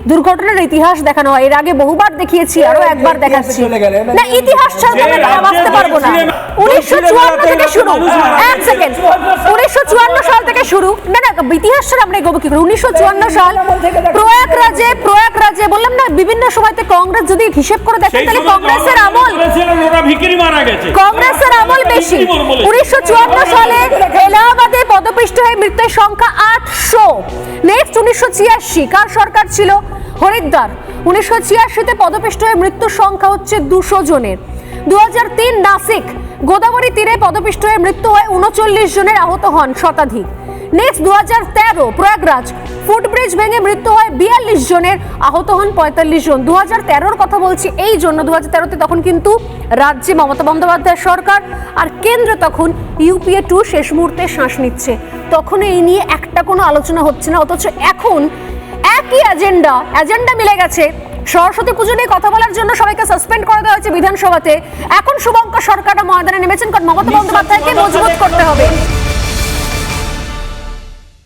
দুর্ঘটনার ইতিহাস দেখানো হয়। এর আগে বহুবার দেখিয়েছি, আরো একবার দেখাচ্ছি। না, ইতিহাস ছাড়া আমরা বাঁচতে পারবো না। 1954 থেকে শুরু, এক সেকেন্ড, 1954 সাল থেকে শুরু। না না, ইতিহাস ছাড়া আমরা এগোবো কি করে? 1954 সাল প্রয়াগরাজে বললাম না, বিভিন্ন সময়তে কংগ্রেস যদি হিসেব করে দেখেন তাহলে কংগ্রেসের আমল বেশি। 1954 সালে এলাহাবাদে পদপিষ্ট হয়ে মৃত্যুর সংখ্যা 800। নেক্সট 1986, কার সরকার ছিল? হরিদ্বার। 1986-তে পদপিষ্ট হয়ে মৃত্যুর সংখ্যা হচ্ছে 200 জনের। 2003 নাসিক, গোদাবরী তীরে পদপিষ্ট হয়ে মৃত্যু হয় 39 জনের, আহত হন শতাধিক। নেক্সট 2013 প্রয়াগরাজ, ফুটব্রিজ ভেঙে মৃত্যু হয় 42 জনের, আহত হন 45 জন। 2013-র কথা বলছি এই জন্য, 2013-তে তখন কিন্তু রাজ্যে মমতা বন্দ্যোপাধ্যায়ের সরকার, আর কেন্দ্রে তখন ইউপিএ 2 শেষ মুহূর্তে শ্বাস নিচ্ছে। তখন এই নিয়ে একটা কোনো আলোচনা হচ্ছে না, অথচ এখন একই এজেন্ডা মিলে গেছে। সরস্বতী পুজো নিয়ে কথা বলার জন্য সবাইকে সাসপেন্ড করে দেওয়া হয়েছে বিধানসভাতে। এখন শুভঙ্কর সরকার ময়দানে নেমেছেন, কারণ মমতা বন্দ্যোপাধ্যায়কে মজবুত করতে হবে।